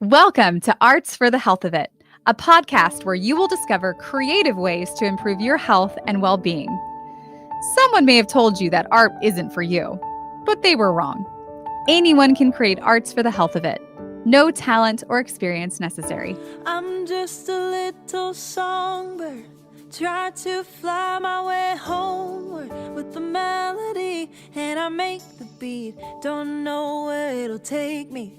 Welcome to Arts for the Health of It, a podcast where you will discover creative ways to improve your health and well-being. Someone may have told you that art isn't for you, but they were wrong. Anyone can create arts for the health of it. No talent or experience necessary. I'm just a little songbird, try to fly my way homeward with the melody, and I make the beat. Don't know where it'll take me,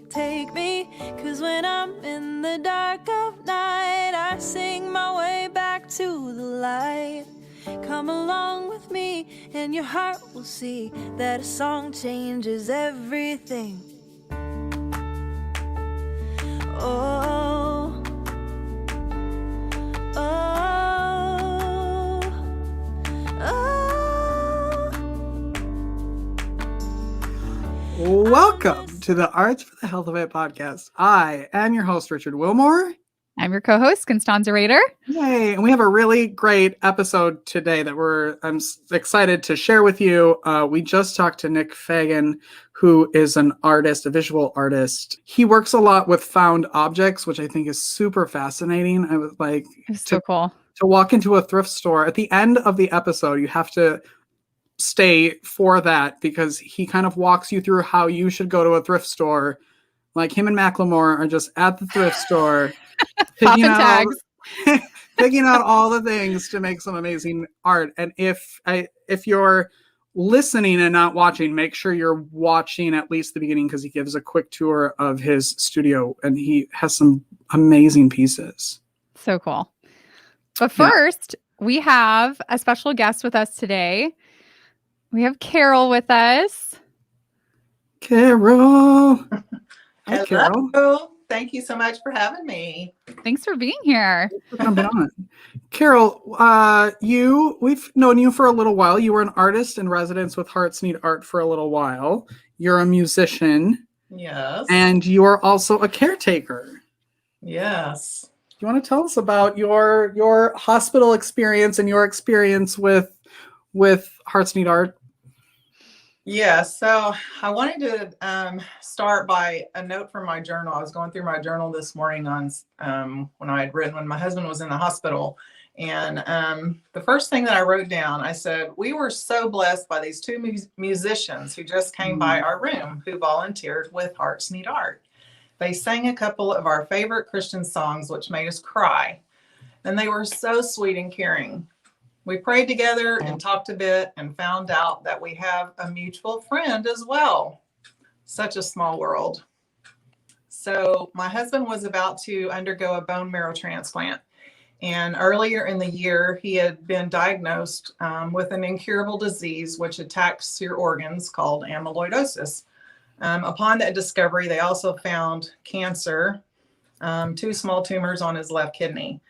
cause when I'm in the dark of night, I sing my way back to the light. Come along with me and your heart will see that a song changes everything. Oh, oh, oh. Welcome to the Arts for the Health of It podcast. I am your host, Richard Wilmore. I'm your co-host, Constanza Rader. Yay! And we have a really great episode today that I'm excited to share with you. We just talked to Nick Fagan, who is an artist, a visual artist. He works a lot with found objects, which I think is super fascinating. I was like, It's so cool. To walk into a thrift store. At the end of the episode, you have to stay for that because he kind of walks you through how you should go to a thrift store. Like him and Macklemore are just at the thrift store. Popping tags. Picking out all the things to make some amazing art. And if you're listening and not watching, make sure you're watching at least the beginning because he gives a quick tour of his studio and he has some amazing pieces. So cool. But first, we have a special guest with us today. We have Carol with us. Carol. Hi, Hello. Carol. Thank you so much for having me. Thanks for being here. Thanks for coming on. Carol, we've known you for a little while. You were an artist in residence with Hearts Need Art for a little while. You're a musician. Yes. And you are also a caretaker. Yes. Do you want to tell us about your hospital experience and your experience with Hearts Need Art? Yeah, so I wanted to start by a note from my journal. I was going through my journal this morning on when I had written when my husband was in the hospital. And the first thing that I wrote down, I said, we were so blessed by these two musicians who just came by our room who volunteered with Hearts Need Art. They sang a couple of our favorite Christian songs, which made us cry. And they were so sweet and caring. We prayed together and talked a bit and found out that we have a mutual friend as well. Such a small world. So my husband was about to undergo a bone marrow transplant. And earlier in the year, he had been diagnosed with an incurable disease which attacks your organs called amyloidosis. Upon that discovery, they also found cancer, 2 small tumors on his left kidney.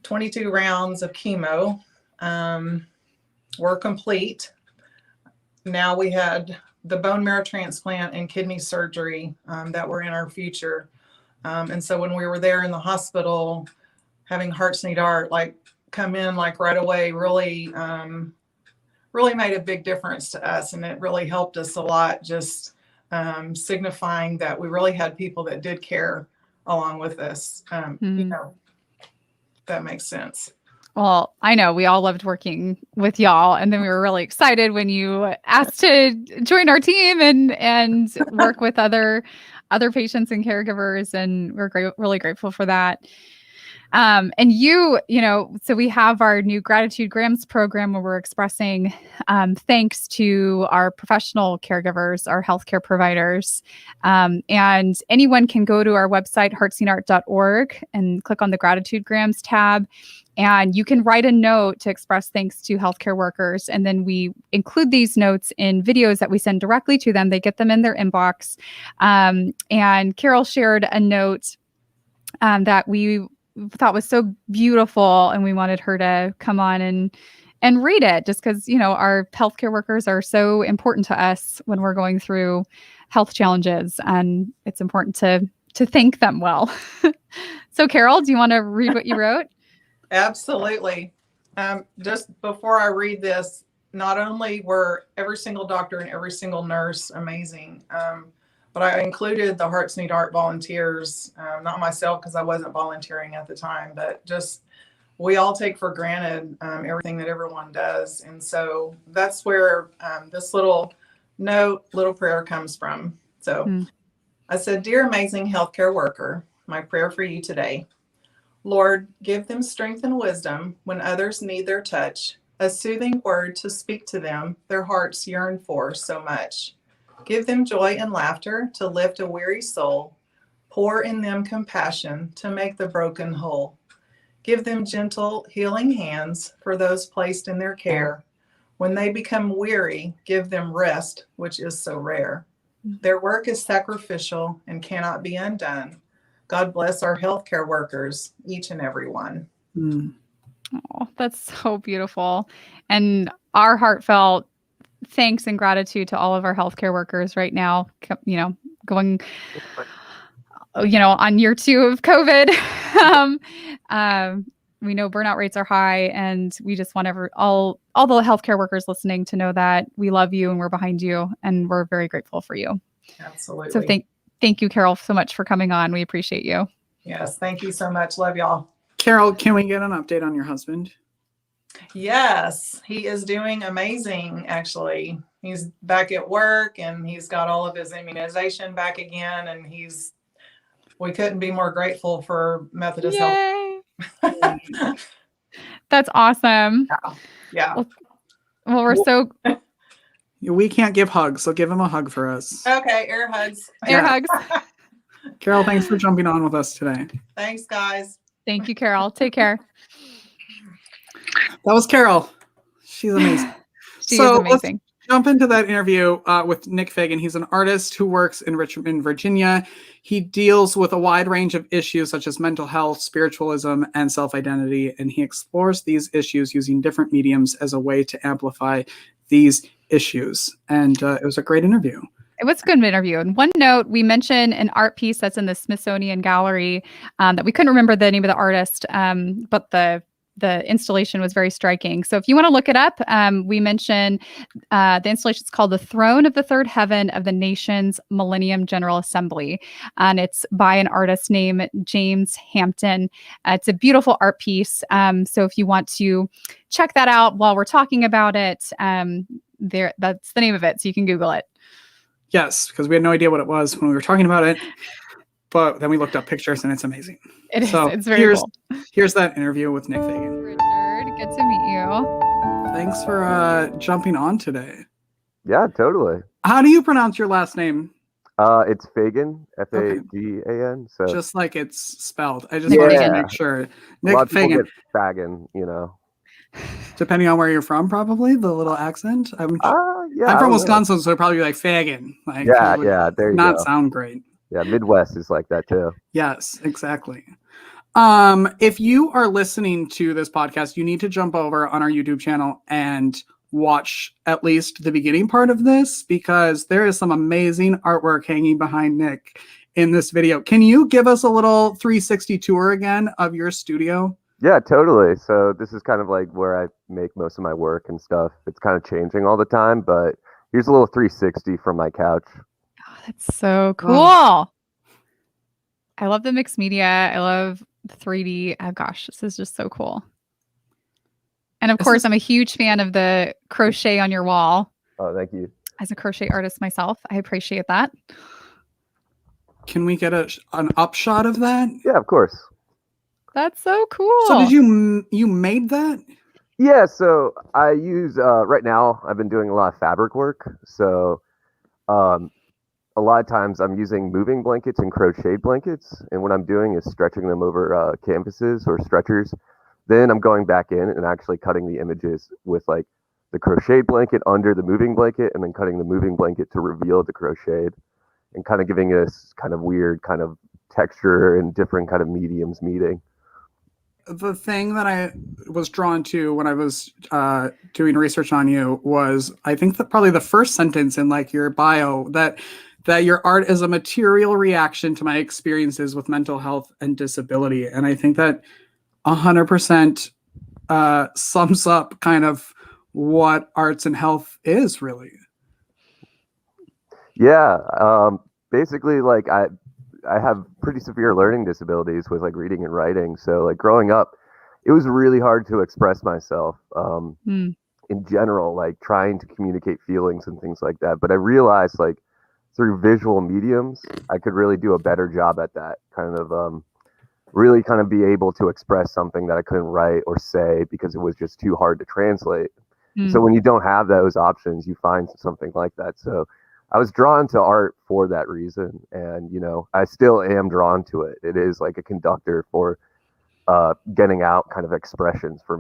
22 rounds of chemo were complete. Now we had the bone marrow transplant and kidney surgery that were in our future. And so when we were there in the hospital, having Hearts Need Art come in right away really made a big difference to us. And it really helped us a lot, just signifying that we really had people that did care along with us. You know, if that makes sense. Well, I know we all loved working with y'all, and then we were really excited when you asked to join our team and work with other patients and caregivers, and we're really grateful for that. And so we have our new Gratitude Grams program where we're expressing thanks to our professional caregivers, our healthcare providers. And anyone can go to our website, heartsneedart.org, and click on the Gratitude Grams tab. And you can write a note to express thanks to healthcare workers. And then we include these notes in videos that we send directly to them. They get them in their inbox. And Carol shared a note that we thought was so beautiful, and we wanted her to come on and read it, just because our healthcare workers are so important to us when we're going through health challenges, and it's important to thank them well. So Carol, do you want to read what you wrote? Absolutely. Just before I read this, not only were every single doctor and every single nurse amazing, but I included the Hearts Need Art volunteers, not myself because I wasn't volunteering at the time, but just we all take for granted everything that everyone does. And so that's where this little prayer comes from. So I said, "Dear amazing healthcare worker, my prayer for you today. Lord, give them strength and wisdom when others need their touch, a soothing word to speak to them their hearts yearn for so much. Give them joy and laughter to lift a weary soul. Pour in them compassion to make the broken whole. Give them gentle, healing hands for those placed in their care. When they become weary, give them rest, which is so rare. Their work is sacrificial and cannot be undone. God bless our healthcare workers, each and every one." Oh, that's so beautiful. And our heartfelt thanks and gratitude to all of our healthcare workers right now, going, on year 2 of COVID. We know burnout rates are high, and we just want all the healthcare workers listening to know that we love you and we're behind you, and we're very grateful for you. Absolutely. So thank you, Carol, so much for coming on. We appreciate you. Yes, thank you so much. Love y'all. Carol, can we get an update on your husband? Yes, he is doing amazing, actually. He's back at work and he's got all of his immunization back again, and we couldn't be more grateful for Methodist Yay. Health. That's awesome. Yeah. Well, we can't give hugs, so give him a hug for us. Okay, air hugs. Air hugs. Carol, thanks for jumping on with us today. Thanks, guys. Thank you, Carol. Take care. That was Carol. She's amazing. She is amazing. Let's jump into that interview with Nick Fagan. He's an artist who works in Richmond, Virginia. He deals with a wide range of issues such as mental health, spiritualism, and self-identity, and he explores these issues using different mediums as a way to amplify these issues. And it was a great interview. It was a good interview. And one note, we mentioned an art piece that's in the Smithsonian Gallery that we couldn't remember the name of the artist, but the installation was very striking. So if you want to look it up, we mentioned the installation is called "The Throne of the Third Heaven of the Nation's Millennium General Assembly." And it's by an artist named James Hampton. It's a beautiful art piece. So if you want to check that out while we're talking about it, that's the name of it. So you can Google it. Yes, because we had no idea what it was when we were talking about it. But then we looked up pictures and it's amazing. It's very cool. Here's that interview with Nick Fagan. Richard, good to meet you. Thanks for jumping on today. Yeah, totally. How do you pronounce your last name? It's Fagan, Fagan. So just like it's spelled. I just wanted to make sure. Nick Fagan. Fagan, Depending on where you're from, probably the little accent. I'm from Wisconsin, so it'd probably be like Fagan. Like, there you go. Not sound great. Yeah, Midwest is like that too. Yes, exactly. If you are listening to this podcast, you need to jump over on our YouTube channel and watch at least the beginning part of this, because there is some amazing artwork hanging behind Nick in this video. Can you give us a little 360 tour again of your studio? Yeah, totally. So this is kind of like where I make most of my work and stuff. It's kind of changing all the time, but here's a little 360 from my couch. Oh, that's so cool. Oh. I love the mixed media. I love the 3D. Oh gosh, this is just so cool. And of course, I'm a huge fan of the crochet on your wall. Oh, thank you. As a crochet artist myself, I appreciate that. Can we get an upshot of that? Yeah, of course. That's so cool. So did you made that? Yeah, so I use right now I've been doing a lot of fabric work. So a lot of times I'm using moving blankets and crocheted blankets, and what I'm doing is stretching them over canvases or stretchers. Then I'm going back in and actually cutting the images with like the crocheted blanket under the moving blanket, and then cutting the moving blanket to reveal the crocheted, and kind of giving this kind of weird kind of texture and different kind of mediums meeting. The thing that I was drawn to when I was doing research on you was, I think that probably the first sentence in like your bio, that your art is a material reaction to my experiences with mental health and disability. And I think that 100% sums up kind of what arts and health is really. Yeah. basically like I have pretty severe learning disabilities with like reading and writing. So like growing up, it was really hard to express myself in general, like trying to communicate feelings and things like that. But I realized like through visual mediums, I could really do a better job at that kind of really kind of be able to express something that I couldn't write or say because it was just too hard to translate. So when you don't have those options, you find something like that. So I was drawn to art for that reason. And, you know, I still am drawn to it. It is like a conductor for getting out kind of expressions for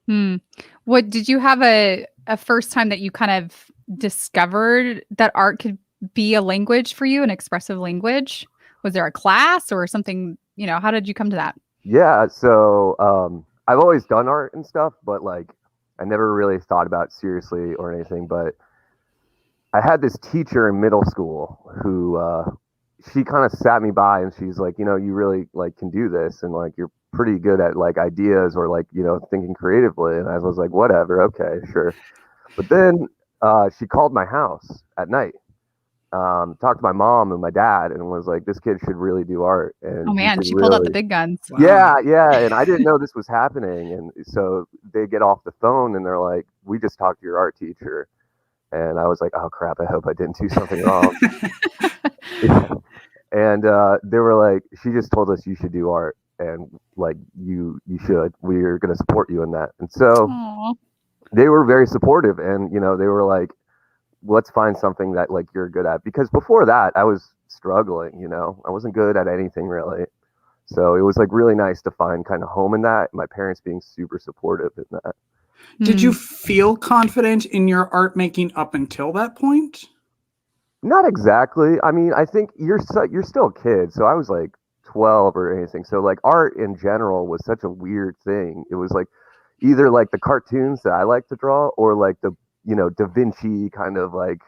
me. What did you have a first time that you kind of discovered that art could be a language for you, an expressive language? Was there a class or something, you know, how did you come to that? Yeah. So I've always done art and stuff, but like I never really thought about it seriously or anything. But I had this teacher in middle school who she kind of sat me by and she's like, you know, you really like can do this and like you're pretty good at like ideas or like, you know, thinking creatively. And I was like, whatever, okay, sure. But then she called my house at night, talked to my mom and my dad and was like, this kid should really do art. And oh man, she pulled out the big guns. Wow. Yeah. And I didn't know this was happening. And so they get off the phone and they're like, we just talked to your art teacher. And I was like, oh crap, I hope I didn't do something wrong. And they were like, she just told us you should do art and like you should, we're going to support you in that. And so they were very supportive and, you know, they were like, let's find something that like you're good at, because before that I was struggling, you know, I wasn't good at anything really. So it was like really nice to find kind of home in that. My parents being super supportive in that. Did you feel confident in your art making up until that point? Not exactly. I mean, I think you're still a kid. So I was like 12 or anything. So like art in general was such a weird thing. It was like either like the cartoons that I like to draw or like the, you know, Da Vinci kind of like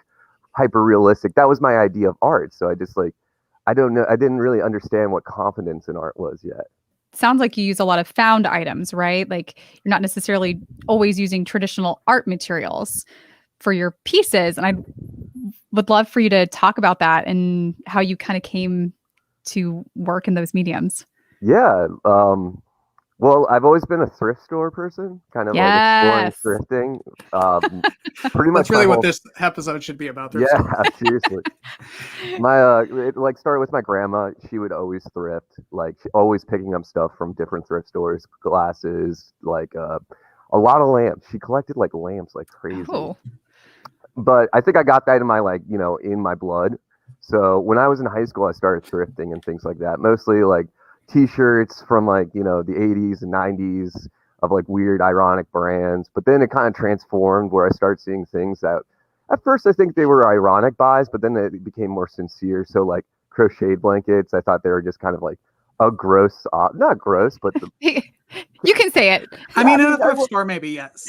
hyper realistic. That was my idea of art. So I just like, I don't know. I didn't really understand what confidence in art was yet. Sounds like you use a lot of found items, right? Like you're not necessarily always using traditional art materials for your pieces. And I would love for you to talk about that and how you kind of came to work in those mediums. Yeah. Well, I've always been a thrift store person, kind of like exploring thrifting. Pretty much that's really what this episode should be about. Yeah, seriously. It like started with my grandma. She would always thrift, like always picking up stuff from different thrift stores, glasses, like a lot of lamps. She collected like lamps like crazy. Oh. But I think I got that in my like, you know, in my blood. So when I was in high school, I started thrifting and things like that. Mostly like t-shirts from like, you know, the 80s and 90s of like weird ironic brands. But then it kind of transformed where I started seeing things that at first I think they were ironic buys, but then it became more sincere. So like crocheted blankets, I thought they were just kind of like a gross, not gross, but you can say it. I mean, in a thrift store, maybe, yes.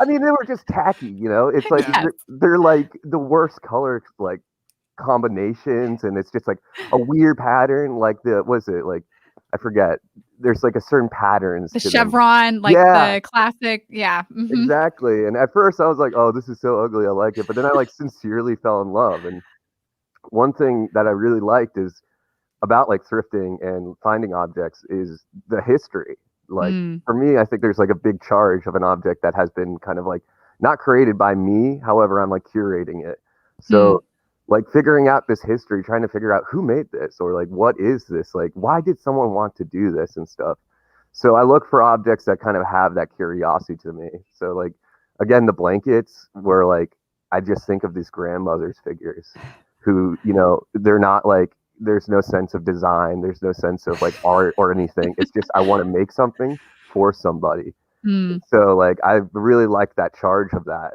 I mean, they were just tacky, you know? It's like, they're like the worst color like combinations, and it's just like a weird pattern. Like I forget. There's like a certain patterns. The chevron, like the classic. Yeah. Mm-hmm. Exactly. And at first I was like, oh, this is so ugly. I like it. But then I like sincerely fell in love. And one thing that I really liked is about like thrifting and finding objects is the history. Like for me, I think there's like a big charge of an object that has been kind of like not created by me. However, I'm like curating it. So like figuring out this history, trying to figure out who made this or like, what is this? Like, why did someone want to do this and stuff? So I look for objects that kind of have that curiosity to me. So like, again, the blankets were like, I just think of these grandmother's figures who, you know, they're not like, there's no sense of design. There's no sense of like art or anything. It's just, I want to make something for somebody. So like, I really like that charge of that.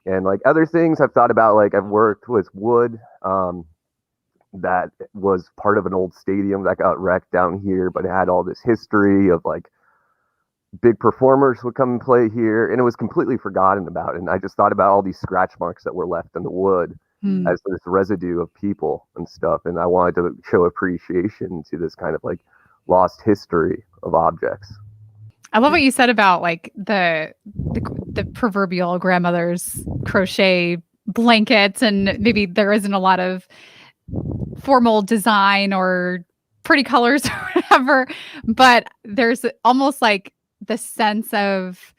And like other things I've thought about, like I've worked with wood that was part of an old stadium that got wrecked down here, but it had all this history of like big performers would come and play here, and it was completely forgotten about. And I just thought about all these scratch marks that were left in the wood as this residue of people and stuff. And I wanted to show appreciation to this kind of like lost history of objects. I love what you said about like the proverbial grandmother's crochet blankets, and maybe there isn't a lot of formal design or pretty colors or whatever, but there's almost like the sense of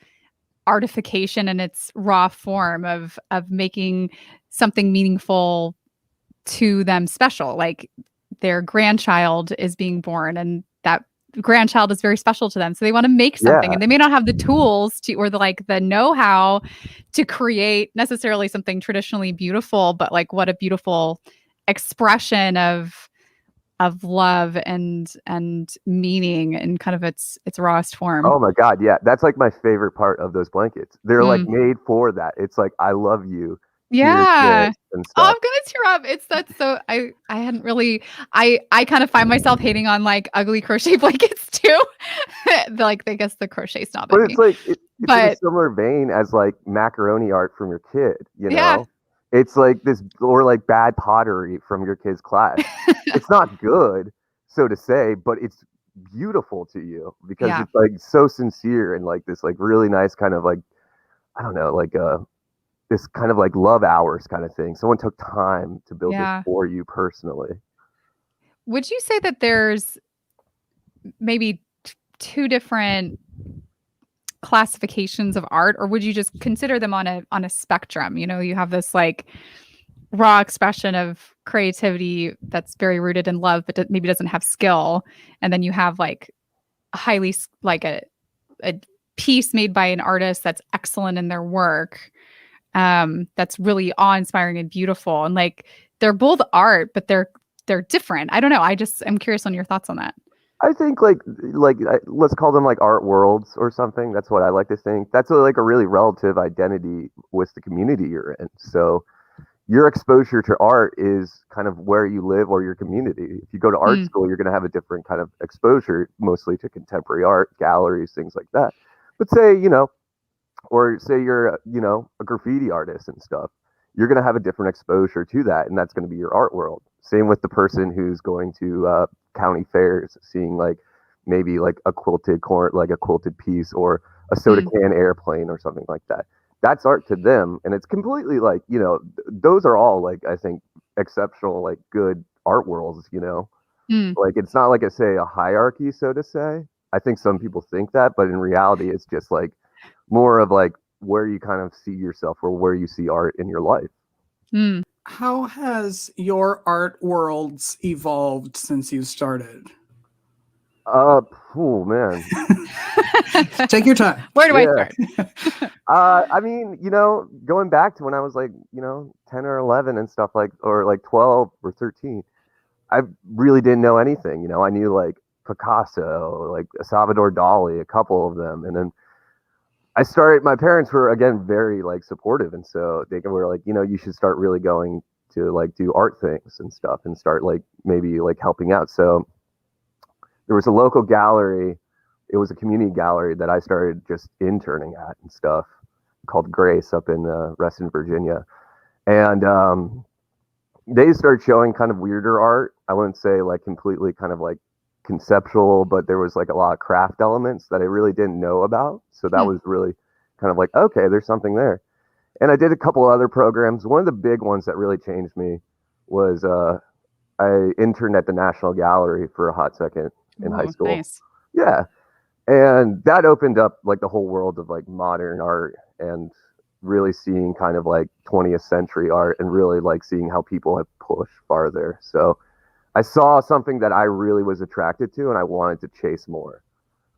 artification in its raw form of making something meaningful to them special. Like their grandchild is being born and that grandchild is very special to them. So they want to make something Yeah. and they may not have the tools to, or the know-how to create necessarily something traditionally beautiful, but like what a beautiful expression of love and meaning and kind of its rawest form. Oh my God. Yeah. That's like my favorite part of those blankets. They're like made for that. It's like, I love you. Yeah. And Oh, I'm stuff. gonna tear up. That's so I hadn't really I kind of find myself hating on like ugly crochet blankets too. Like I guess the crochet snob But in it's me. like it's in a But similar vein as like macaroni art from your kid, you yeah. know? It's like this, or like bad pottery from your kid's class. It's not good, so to say, but it's beautiful to you because Yeah. it's like so sincere and like this like really nice kind of like, I don't know, like this kind of like love hours kind of thing. Someone took time to build this Yeah. for you personally. Would you say that there's maybe two different classifications of art, or would you just consider them on a spectrum? You know, you have this like raw expression of creativity that's very rooted in love, but maybe doesn't have skill, and then you have like highly like a piece made by an artist that's excellent in their work, that's really awe-inspiring and beautiful, and like they're both art, but they're different. I don't know. I'm curious on your thoughts on that. I think like let's call them like art worlds or something. That's what I like to think. That's like a really relative identity with the community you're in. So your exposure to art is kind of where you live or your community. If you go to art school, you're going to have a different kind of exposure, mostly to contemporary art, galleries, things like that. But say, or say you're, a graffiti artist and stuff, you're going to have a different exposure to that. And that's going to be your art world. Same with the person who's going to county fairs, seeing like maybe like a quilted piece or a soda can airplane or something like that. That's art to them, and it's completely like those are all like I think exceptional like good art worlds. Like it's not like say a hierarchy, so to say. I think some people think that, but in reality, it's just like more of like where you kind of see yourself or where you see art in your life. How has your art worlds evolved since you started? Oh man. Take your time. Where do I start? I mean, going back to when I was like, 10 or 11 and stuff or like 12 or 13, I really didn't know anything. I knew like Picasso, like Salvador Dali, a couple of them. And then my parents were again, very like supportive. And so they were like, you should start really going to like do art things and stuff and start like maybe like helping out. So there was a local gallery. It was a community gallery that I started just interning at and stuff called Grace up in Reston, Virginia. And they started showing kind of weirder art. I wouldn't say like completely kind of like conceptual, but there was like a lot of craft elements that I really didn't know about. So that was really kind of like, okay, there's something there. And I did a couple other programs. One of the big ones that really changed me was I interned at the National Gallery for a hot second in high school. Nice. Yeah. And that opened up like the whole world of like modern art and really seeing kind of like 20th century art and really like seeing how people have pushed farther. So I saw something that I really was attracted to and I wanted to chase more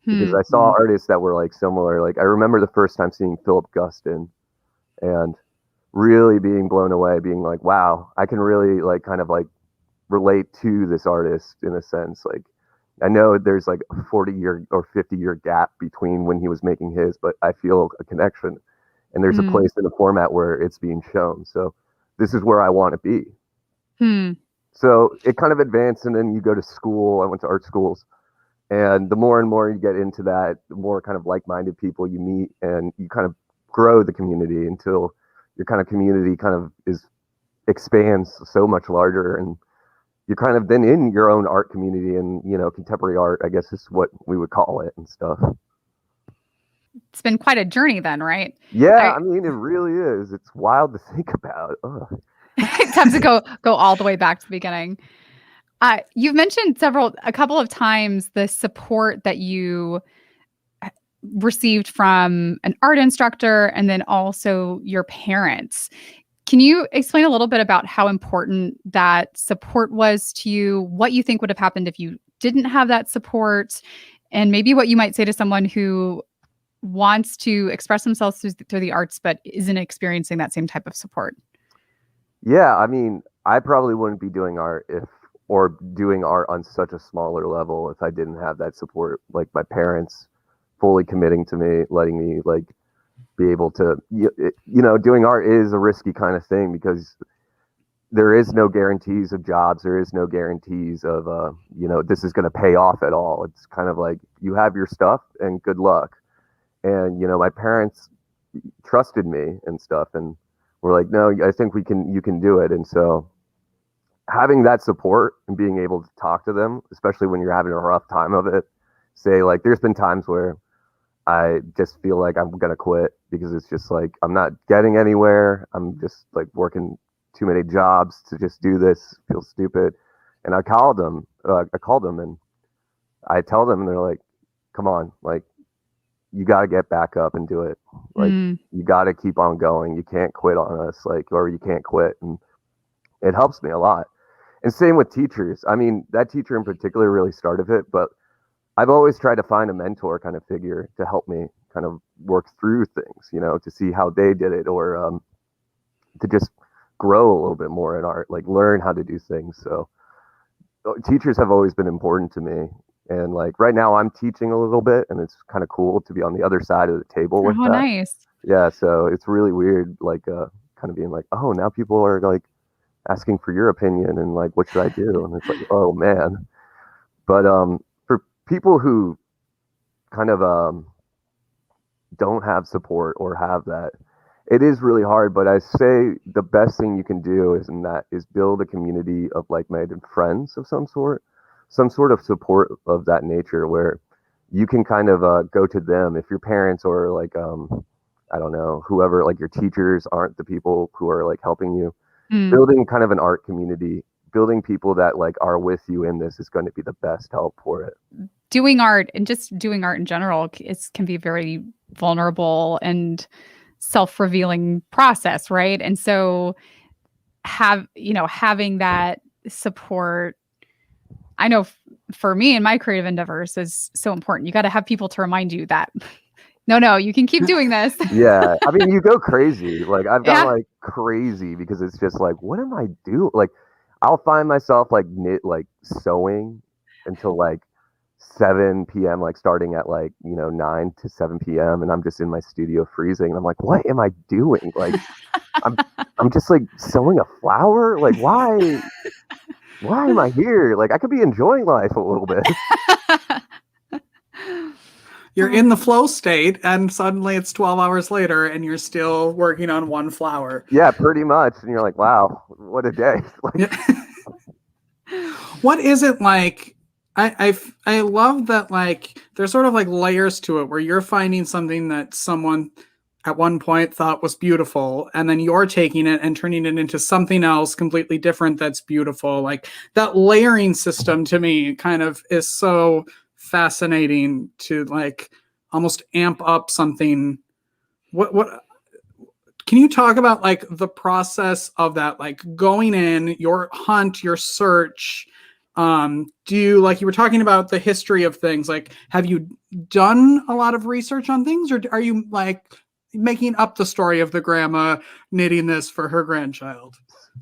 because I saw artists that were like similar. Like I remember the first time seeing Philip Guston and really being blown away, being like, wow, I can really like kind of like relate to this artist in a sense. Like I know there's like a 40-year or 50-year gap between when he was making his, but I feel a connection and there's a place in the format where it's being shown. So this is where I want to be. So it kind of advanced and then you go to school. I went to art schools and the more and more you get into that, the more kind of like-minded people you meet and you kind of grow the community until your kind of community kind of expands so much larger and you're kind of then in your own art community and, contemporary art, I guess is what we would call it and stuff. It's been quite a journey then, right? Yeah, I mean, it really is. It's wild to think about. Time to go all the way back to the beginning. You've mentioned a couple of times the support that you received from an art instructor and then also your parents. Can you explain a little bit about how important that support was to you, what you think would have happened if you didn't have that support, and maybe what you might say to someone who wants to express themselves through the arts but isn't experiencing that same type of support? Yeah, I mean, I probably wouldn't be doing art doing art on such a smaller level if I didn't have that support, like my parents fully committing to me, letting me like be able to, doing art is a risky kind of thing because there is no guarantees of jobs. There is no guarantees of, this is going to pay off at all. It's kind of like you have your stuff and good luck. And, my parents trusted me and stuff. And were like, no, I think you can do it. And so having that support and being able to talk to them, especially when you're having a rough time of it, say like, there's been times where I just feel like I'm going to quit because it's just like, I'm not getting anywhere. I'm just like working too many jobs to just do this. Feel stupid. And I called them and I tell them and they're like, come on, like you got to get back up and do it. Like you got to keep on going. You can't quit on us, like, or you can't quit. And it helps me a lot. And same with teachers. I mean, that teacher in particular really started it, but I've always tried to find a mentor kind of figure to help me kind of work through things, to see how they did it or to just grow a little bit more in art, like learn how to do things. So teachers have always been important to me. And like right now I'm teaching a little bit and it's kind of cool to be on the other side of the table with that. Nice. Yeah. So it's really weird, like kind of being like, oh, now people are like asking for your opinion and like, what should I do? And it's like, oh man. But for people who kind of don't have support or have that, it is really hard. But I say the best thing you can do is build a community of like-minded friends of some sort of support of that nature where you can kind of go to them if your parents or like I don't know, whoever, like your teachers aren't the people who are like helping you. Building kind of an art community, building people that like are with you in this is going to be the best help for it. Doing art and just doing art in general can be very vulnerable and self-revealing process, right? And so having that support, I know for me and my creative endeavors is so important. You got to have people to remind you that no, you can keep doing this. Yeah. I mean, you go crazy. Like I've gone like crazy because it's just like, what am I doing? Like I'll find myself like sewing until like 7 p.m., like starting at like, 9 to 7 p.m. And I'm just in my studio freezing. And I'm like, what am I doing? Like I'm just like sewing a flower. Like why am I here? Like I could be enjoying life a little bit. You're in the flow state and suddenly it's 12 hours later and you're still working on one flower. Yeah, pretty much. And you're like, wow, what a day. What is it like? I love that like there's sort of like layers to it where you're finding something that someone at one point thought was beautiful and then you're taking it and turning it into something else completely different that's beautiful. Like that layering system to me kind of is so fascinating to like almost amp up something. What can you talk about like the process of that, like going in your hunt, your search? Do you, like you were talking about the history of things, like have you done a lot of research on things or are you like making up the story of the grandma knitting this for her grandchild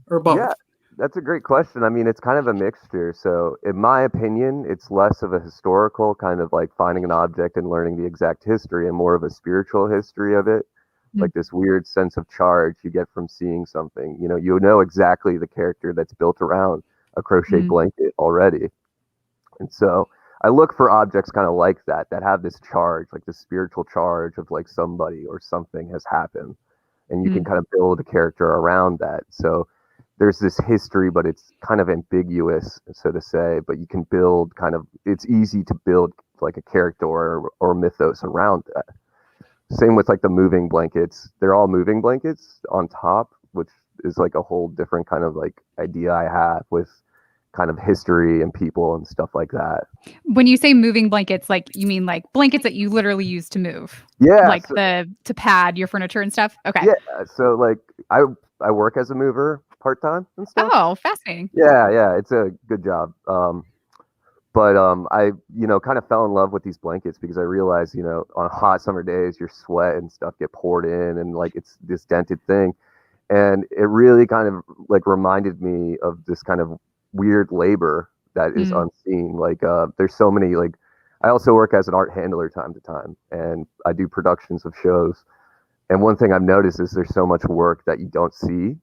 or both? Yeah. That's a great question. I mean, it's kind of a mixture. So in my opinion, it's less of a historical kind of like finding an object and learning the exact history and more of a spiritual history of it. Like this weird sense of charge you get from seeing something, you know exactly the character that's built around a crochet blanket already. And so I look for objects kind of like that have this charge, like the spiritual charge of like somebody or something has happened. And you can kind of build a character around that. So there's this history, but it's kind of ambiguous, so to say, but you can build it's easy to build like a character or mythos around that. Same with like the moving blankets. They're all moving blankets on top, which is like a whole different kind of like idea I have with kind of history and people and stuff like that. When you say moving blankets, like you mean like blankets that you literally use to move? Yeah. Like to pad your furniture and stuff? Okay. Yeah. So like I work as a mover part-time and stuff. Oh, fascinating. Yeah. It's a good job. But I, kind of fell in love with these blankets because I realized, on hot summer days, your sweat and stuff get poured in and like it's this dented thing. And it really kind of like reminded me of this kind of weird labor that is unseen. Like there's so many, like I also work as an art handler time to time, and I do productions of shows. And one thing I've noticed is there's so much work that you don't see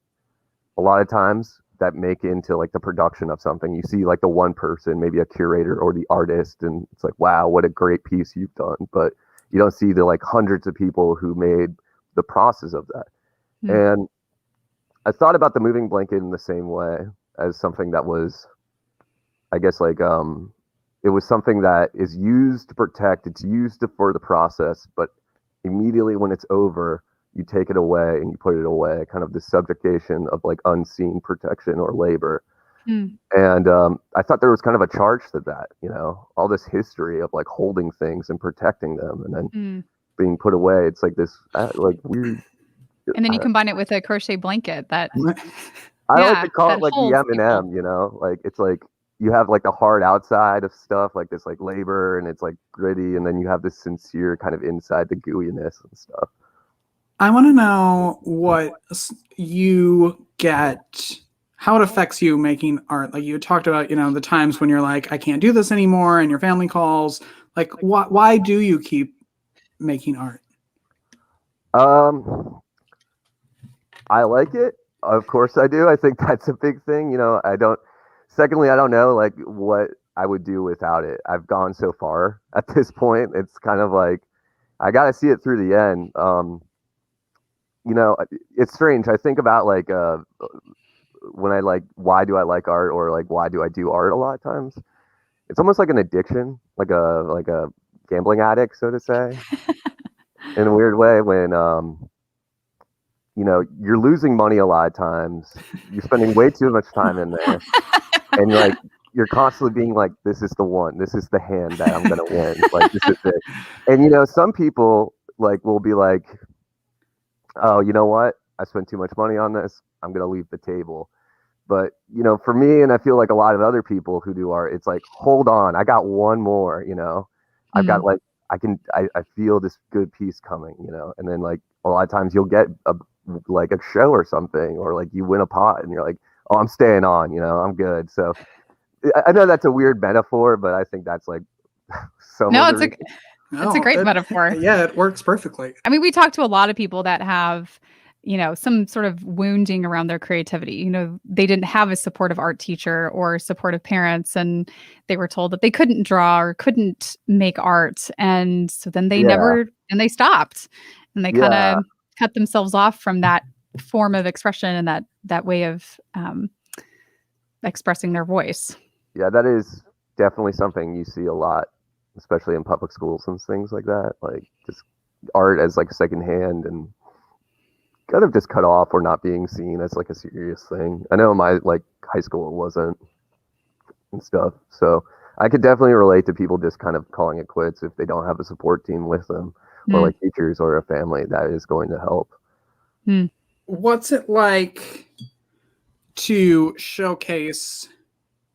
a lot of times that make into like the production of something. You see like the one person, maybe a curator or the artist, and it's like, wow, what a great piece you've done. But you don't see the like hundreds of people who made the process of that. And I thought about the moving blanket in the same way as something that was, I guess, like it was something that is used to protect, it's used for the process, but immediately when it's over, you take it away and you put it away, kind of the subjugation of like unseen protection or labor. And I thought there was kind of a charge to that, all this history of like holding things and protecting them and then being put away. It's like this like weird. And then you combine it with a crochet blanket that I like to call it like the M&M, people. Like it's like you have like the hard outside of stuff, like this like labor and it's like gritty, and then you have this sincere kind of inside, the gooeyiness and stuff. I want to know what you get, how it affects you making art. Like you talked about, the times when you're like, I can't do this anymore, and your family calls. Like, why do you keep making art? I like it. Of course I do. I think that's a big thing. Secondly, I don't know like what I would do without it. I've gone so far at this point. It's kind of like, I got to see it through the end. It's strange. I think about like when I like, why do I like art, or like why do I do art? A lot of times it's almost like an addiction, like a gambling addict, so to say, in a weird way. When you're losing money a lot of times, you're spending way too much time in there, and you're constantly being like, this is the one, this is the hand that I'm gonna win, like this is it. And some people like will be like, oh, you know what? I spent too much money on this. I'm going to leave the table. But, for me, and I feel like a lot of other people who do art, it's like, hold on, I got one more, I've got like, I feel this good piece coming, and then like a lot of times you'll get a show or something, or like you win a pot and you're like, oh, I'm staying on, I'm good. So I know that's a weird metaphor, but I think that's like it's a great metaphor. Yeah, it works perfectly. I mean, we talk to a lot of people that have, some sort of wounding around their creativity. They didn't have a supportive art teacher or supportive parents, and they were told that they couldn't draw or couldn't make art. And so then they they stopped, and they kind of cut themselves off from that form of expression and that way of expressing their voice. Yeah, that is definitely something you see a lot, especially in public schools and things like that. Like just art as like a second hand and kind of just cut off or not being seen as like a serious thing. I know in my like high school it wasn't and stuff. So I could definitely relate to people just kind of calling it quits if they don't have a support team with them or like teachers or a family that is going to help. What's it like to showcase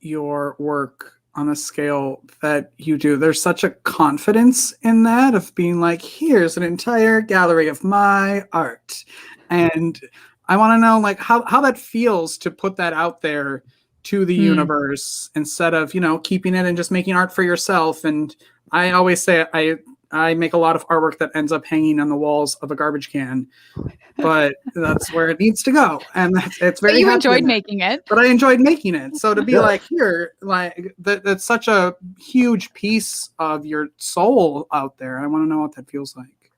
your work on a scale that you do? There's such a confidence in that of being like, here's an entire gallery of my art. And I want to know like how that feels to put that out there to the universe instead of, keeping it and just making art for yourself. And I always say I make a lot of artwork that ends up hanging on the walls of a garbage can, but that's where it needs to go. And it's very. But you enjoyed making it. But I enjoyed making it. So to be like here, like that's such a huge piece of your soul out there. I want to know what that feels like.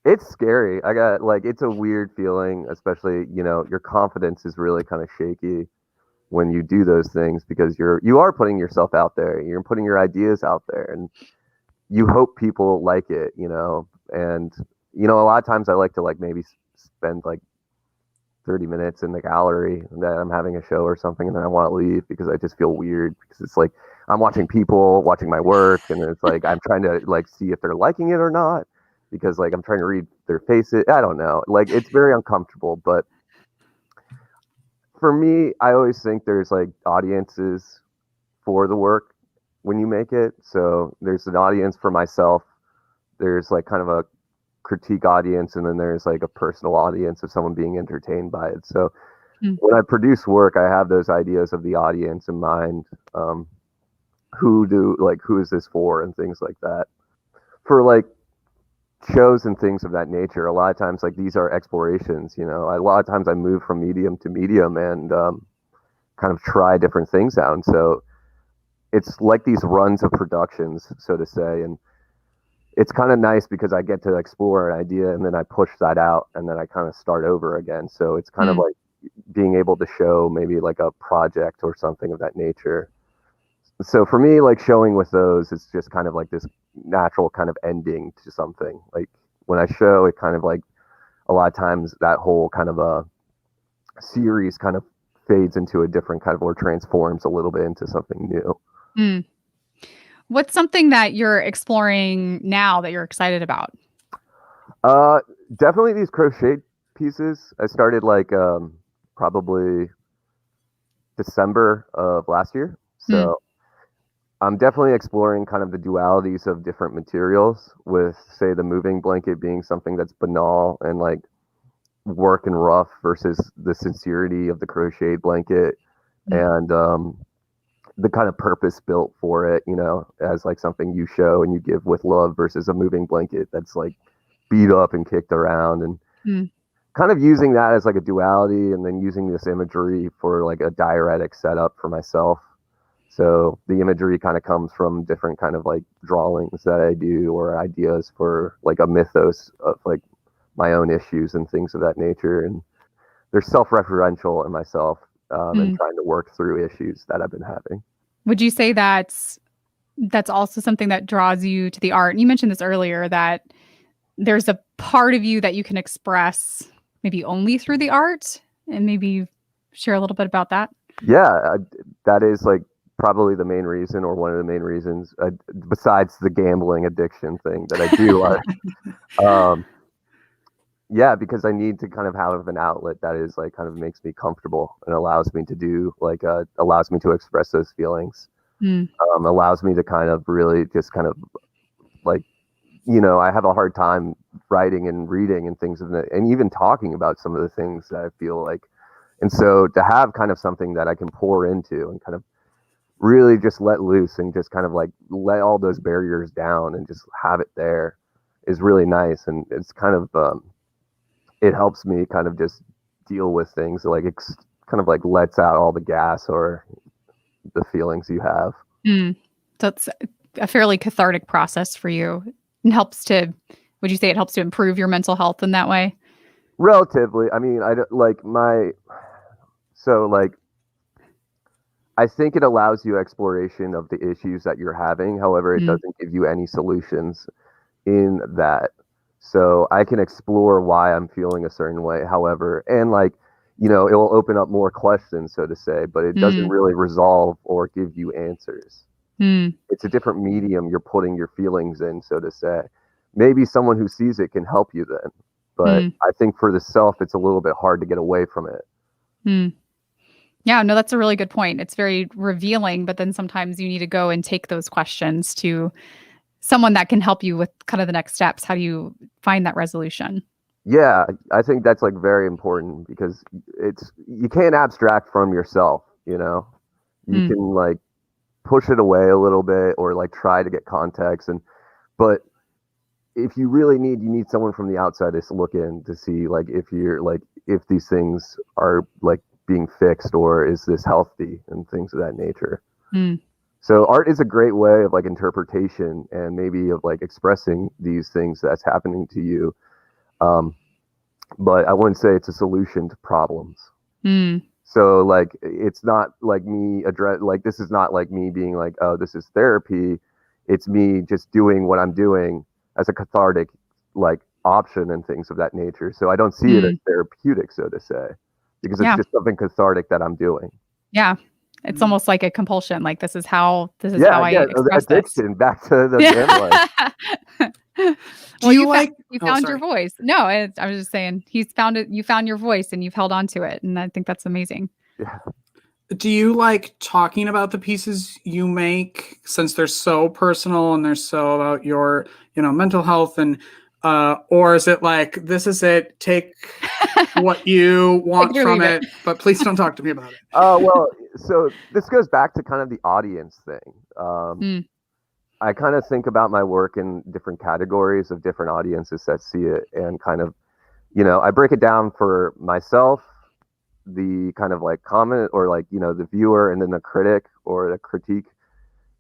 It's scary. It's a weird feeling, especially, your confidence is really kind of shaky when you do those things because you are putting yourself out there. You're putting your ideas out there and you hope people like it, and, a lot of times I like to like maybe spend like 30 minutes in the gallery that I'm having a show or something, and then I want to leave because I just feel weird, because it's like I'm watching people watching my work, and it's like I'm trying to like see if they're liking it or not, because like I'm trying to read their faces. I don't know. Like, it's very uncomfortable. But for me, I always think there's like audiences for the work when you make it. So there's an audience for myself. There's like kind of a critique audience, and then there's like a personal audience of someone being entertained by it. So when I produce work, I have those ideas of the audience in mind. Who is this for, and things like that. For like shows and things of that nature, a lot of times like these are explorations, a lot of times I move from medium to medium and kind of try different things out. And so it's like these runs of productions, so to say, and it's kind of nice because I get to explore an idea and then I push that out and then I kind of start over again. So it's kind of like being able to show maybe like a project or something of that nature. So for me, like showing with those, it's just kind of like this natural kind of ending to something. Like when I show, it kind of like a lot of times that whole kind of a series kind of fades into a different kind of, or transforms a little bit into something new. What's something that you're exploring now that you're excited about? Definitely these crochet pieces. I started like probably December of last year. So I'm definitely exploring kind of the dualities of different materials, with, say, the moving blanket being something that's banal and like work and rough, versus the sincerity of the crocheted blanket and the kind of purpose built for it, as like something you show and you give with love, versus a moving blanket that's like beat up and kicked around, and kind of using that as like a duality, and then using this imagery for like a diuretic setup for myself. So the imagery kind of comes from different kind of like drawings that I do, or ideas for like a mythos of like my own issues and things of that nature. And they're self-referential in myself, and trying to work through issues that I've been having. Would you say that's also something that draws you to the art? And you mentioned this earlier, that there's a part of you that you can express maybe only through the art, and maybe share a little bit about that. Yeah, that is like probably the main reason, or one of the main reasons, besides the gambling addiction thing that I do. Yeah, because I need to kind of have an outlet that is like kind of makes me comfortable and allows me to do like allows me to express those feelings. Allows me to kind of really just kind of like, I have a hard time writing and reading and things and even talking about some of the things that I feel like. And so to have kind of something that I can pour into and kind of really just let loose and just kind of like let all those barriers down and just have it there is really nice. And it's kind of it helps me kind of just deal with things, like it's kind of like lets out all the gas or the feelings you have. So it's a fairly cathartic process for you, and would you say it helps to improve your mental health in that way? Relatively. I mean, I think it allows you exploration of the issues that you're having. However, it doesn't give you any solutions in that. So I can explore why I'm feeling a certain way. However, and like, it will open up more questions, so to say, but it doesn't really resolve or give you answers. It's a different medium you're putting your feelings in, so to say. Maybe someone who sees it can help you then. But I think for the self, it's a little bit hard to get away from it. Yeah, no, that's a really good point. It's very revealing, but then sometimes you need to go and take those questions to someone that can help you with kind of the next steps. How do you find that resolution? Yeah, I think that's like very important, because you can't abstract from yourself, you can like push it away a little bit, or like try to get context, but if you really you need someone from the outside to look in to see like if these things are like being fixed, or is this healthy, and things of that nature. So art is a great way of like interpretation, and maybe of like expressing these things that's happening to you. But I wouldn't say it's a solution to problems. So like, it's not like this is not like me being like, oh, this is therapy. It's me just doing what I'm doing as a cathartic like option and things of that nature. So I don't see it as therapeutic, so to say. because it's just something cathartic that I'm doing. Yeah. It's almost like a compulsion. Like this is how I express addiction. this. Back to the gambling. Well, you found your voice. No, I was just saying you found your voice and you've held on to it. And I think that's amazing. Yeah. Do you like talking about the pieces you make, since they're so personal and they're so about your, mental health, and or is it like, this is it, take what you want from it, but please don't talk to me about it? Well, so this goes back to kind of the audience thing. I kind of think about my work in different categories of different audiences that see it, and kind of, I break it down for myself, the kind of like comment, or like, the viewer, and then the critic or the critique.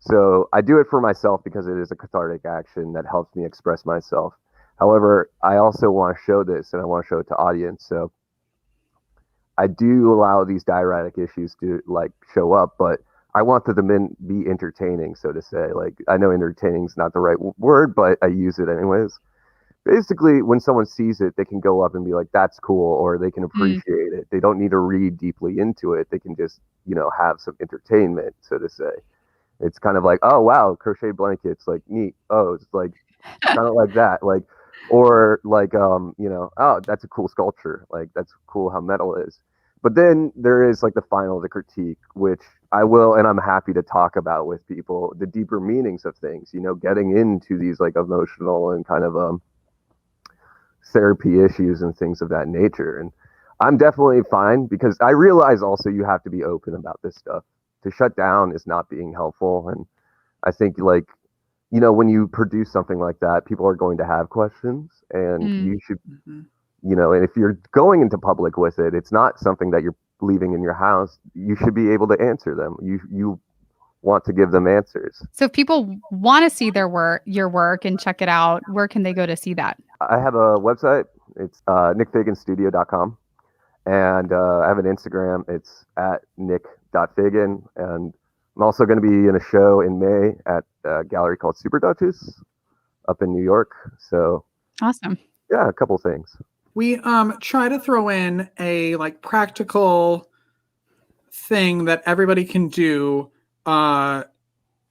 So I do it for myself because it is a cathartic action that helps me express myself. However, I also want to show this, and I want to show it to audience. So I do allow these diuretic issues to like show up, but I want them to be entertaining, so to say. Like, I know entertaining is not the right word, but I use it anyways. Basically, when someone sees it, they can go up and be like, that's cool, or they can appreciate it. They don't need to read deeply into it. They can just, have some entertainment, so to say. It's kind of like, oh, wow, crochet blankets, like, neat. Oh, it's like kind of like that. Like, or like, oh, that's a cool sculpture. Like, that's cool how metal is. But then there is like the critique, which I will, and I'm happy to talk about with people, the deeper meanings of things, getting into these like emotional and kind of therapy issues and things of that nature. And I'm definitely fine, because I realize also you have to be open about this stuff. To shut down is not being helpful. And I think like, when you produce something like that, people are going to have questions, and you should, and if you're going into public with it, it's not something that you're leaving in your house. You should be able to answer them. You want to give them answers. So if people want to see your work and check it out, where can they go to see that? I have a website. It's nickfaganstudio.com. And I have an Instagram. It's at nick.fagan. And I'm also going to be in a show in May at a gallery called Super Duchess up in New York. So awesome. Yeah, a couple things. We try to throw in a like practical thing that everybody can do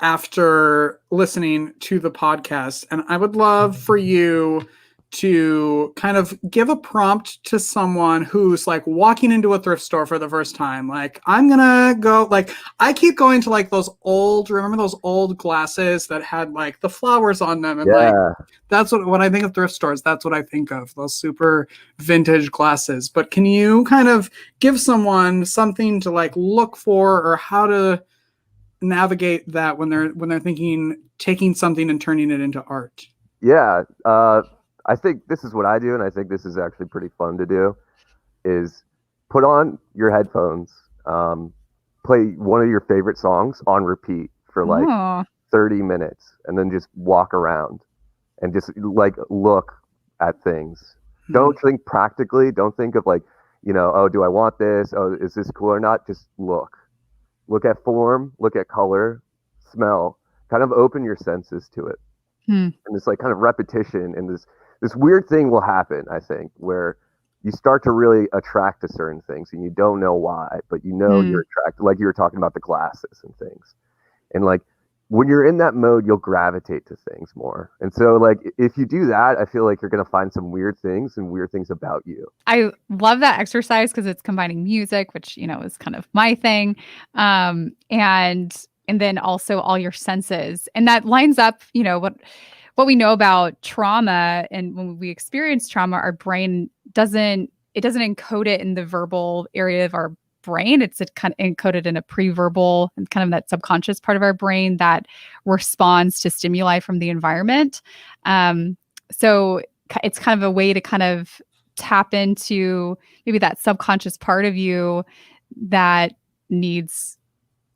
after listening to the podcast. And I would love for you to kind of give a prompt to someone who's like walking into a thrift store for the first time. Like, I'm gonna go, like, I keep going to like remember those old glasses that had like the flowers on them? And like, that's when I think of thrift stores, that's what I think of, those super vintage glasses. But can you kind of give someone something to like look for, or how to navigate that when they're thinking, taking something and turning it into art? Yeah. I think this is what I do, and I think this is actually pretty fun to do, is put on your headphones, play one of your favorite songs on repeat for like 30 minutes, and then just walk around and just like look at things. Don't think practically. Don't think of like, oh, do I want this? Oh, is this cool or not? Just look. Look at form, look at color, smell, kind of open your senses to it. And this like kind of repetition, and this weird thing will happen, I think, where you start to really attract to certain things, and you don't know why, but you're attracted, like you were talking about the glasses and things. And like, when you're in that mode, you'll gravitate to things more. And so like, if you do that, I feel like you're going to find some weird things and weird things about you. I love that exercise because it's combining music, which, is kind of my thing. And then also all your senses. And that lines up, what we know about trauma. And when we experience trauma, our brain doesn't encode it in the verbal area of our brain. It's kind of encoded in a pre-verbal and kind of that subconscious part of our brain that responds to stimuli from the environment. So it's kind of a way to kind of tap into maybe that subconscious part of you that needs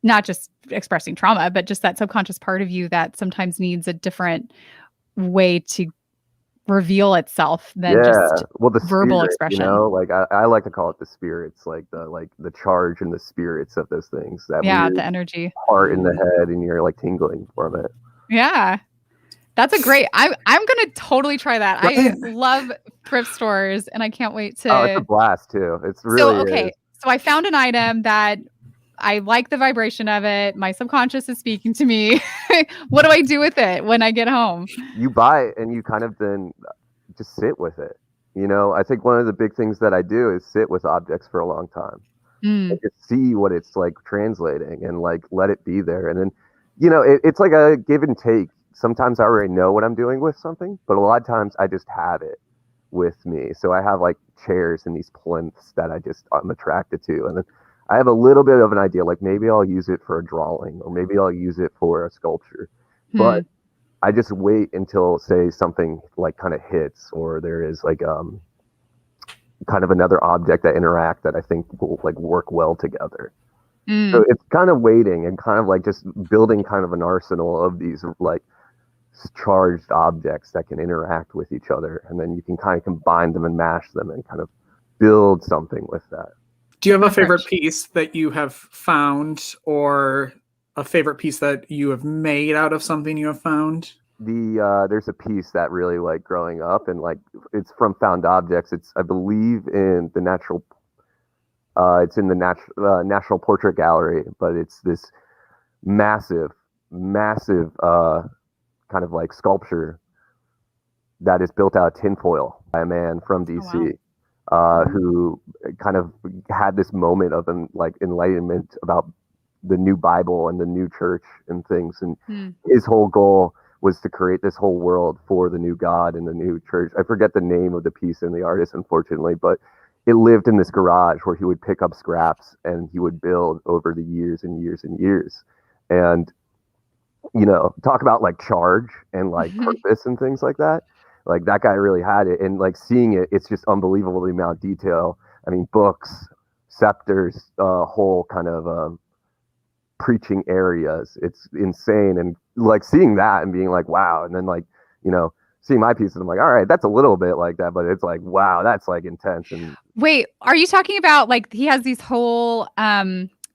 not just expressing trauma, but just that subconscious part of you that sometimes needs a different way to reveal itself than just the verbal spirit, expression. Like I like to call it the spirits, like the charge and the spirits of those things. That the energy, heart in the head, and you're like tingling from it. Yeah, that's a great. I'm gonna totally try that. I love thrift stores, and I can't wait to. Oh, it's a blast too. It's really okay. So I found an item that I like the vibration of it. My subconscious is speaking to me. What do I do with it when I get home? You buy it and you kind of then just sit with it. You know, I think one of the big things that I do is sit with objects for a long time. And just see what it's like translating and like let it be there. And then, you know, it's like a give and take. Sometimes I already know what I'm doing with something, but a lot of times I just have it with me. So I have like chairs and these plinths that I'm attracted to. And then I have a little bit of an idea, like maybe I'll use it for a drawing or maybe I'll use it for a sculpture. But I just wait until, say, something like kind of hits, or there is like kind of another object that interact that I think will like work well together. So it's kind of waiting and kind of like just building kind of an arsenal of these like charged objects that can interact with each other, and then you can kind of combine them and mash them and kind of build something with that. Do you have a favorite piece that you have found, or a favorite piece that you have made out of something you have found? There's a piece that really like growing up, and like it's from found objects. It's, I believe, in the natural. It's in the National Portrait Gallery, but it's this massive kind of like sculpture that is built out of tinfoil by a man from DC. Who kind of had this moment of like enlightenment about the new Bible and the new church and things. And his whole goal was to create this whole world for the new God and the new church. I forget the name of the piece and the artist, unfortunately, but it lived in this garage where he would pick up scraps and he would build over the years and years and years. And, you know, talk about like charge and like purpose and things like that. Like that guy really had it, and like seeing it, it's just unbelievable the amount of detail. I mean, books, scepters, whole kind of preaching areas. It's insane, and like seeing that and being like, wow. And then like, you know, seeing my pieces, I'm like, all right, that's a little bit like that, but it's like, wow, that's like intense. And wait, are you talking about like he has these whole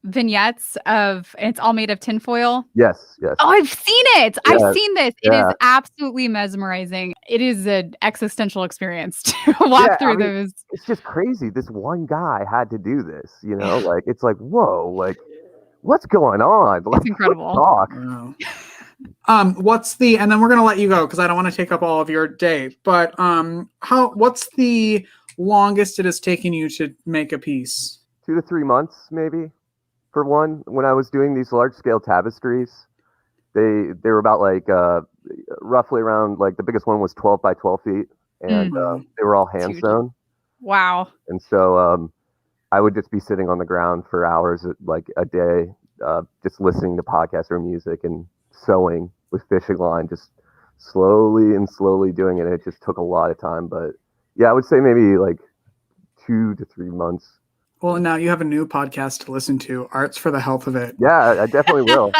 vignettes of, and it's all made of tinfoil? Yes. Oh, I've seen it. Yeah. I've seen this. It is absolutely mesmerizing. It is an existential experience to walk through those. It's just crazy. This one guy had to do this, you know, like, it's like, whoa, like, what's going on? It's incredible. Talk. Wow. And then we're going to let you go because I don't want to take up all of your day, but what's the longest it has taken you to make a piece? 2 to 3 months, maybe. For one, when I was doing these large scale tapestries, they were about like roughly around, like the biggest one was 12 by 12 feet, and they were all hand sewn. Wow. And so I would just be sitting on the ground for hours, like a day, just listening to podcasts or music and sewing with fishing line, just slowly doing it. It just took a lot of time, but yeah, I would say maybe like 2 to 3 months. Well, now you have a new podcast to listen to, Arts for the Health of It. Yeah, I definitely will.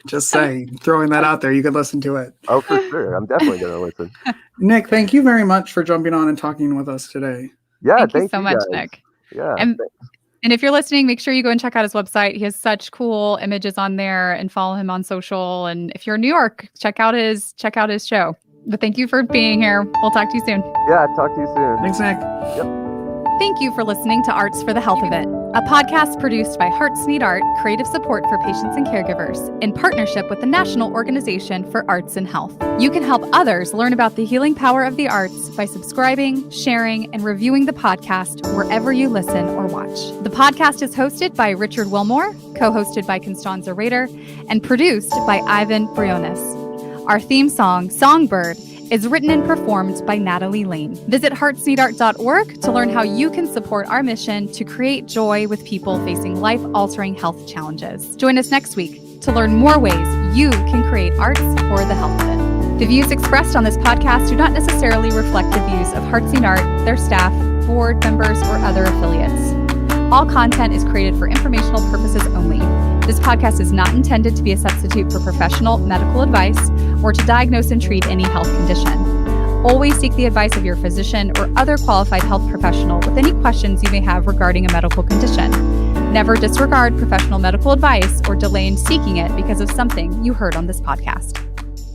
Just saying, throwing that out there, you could listen to it. Oh, for sure. I'm definitely going to listen. Nick, thank you very much for jumping on and talking with us today. Yeah, thank you so much, guys. Nick. Yeah. And if you're listening, make sure you go and check out his website. He has such cool images on there, and follow him on social. And if you're in New York, check out his show. But thank you for being here. We'll talk to you soon. Yeah, talk to you soon. Thanks, Nick. Yep. Thank you for listening to Arts for the Health of It, a podcast produced by Hearts Need Art, creative support for patients and caregivers, in partnership with the National Organization for Arts and Health. You can help others learn about the healing power of the arts by subscribing, sharing, and reviewing the podcast wherever you listen or watch. The podcast is hosted by Richard Wilmore, co-hosted by Constanza Rader, and produced by Ivan Briones. Our theme song, Songbird, is written and performed by Natalie Lane. Visit heartsneedart.org to learn how you can support our mission to create joy with people facing life-altering health challenges. Join us next week to learn more ways you can create arts for the health of it. The views expressed on this podcast do not necessarily reflect the views of Hearts Need Art, their staff, board members, or other affiliates. All content is created for informational purposes only. This podcast is not intended to be a substitute for professional medical advice or to diagnose and treat any health condition. Always seek the advice of your physician or other qualified health professional with any questions you may have regarding a medical condition. Never disregard professional medical advice or delay in seeking it because of something you heard on this podcast.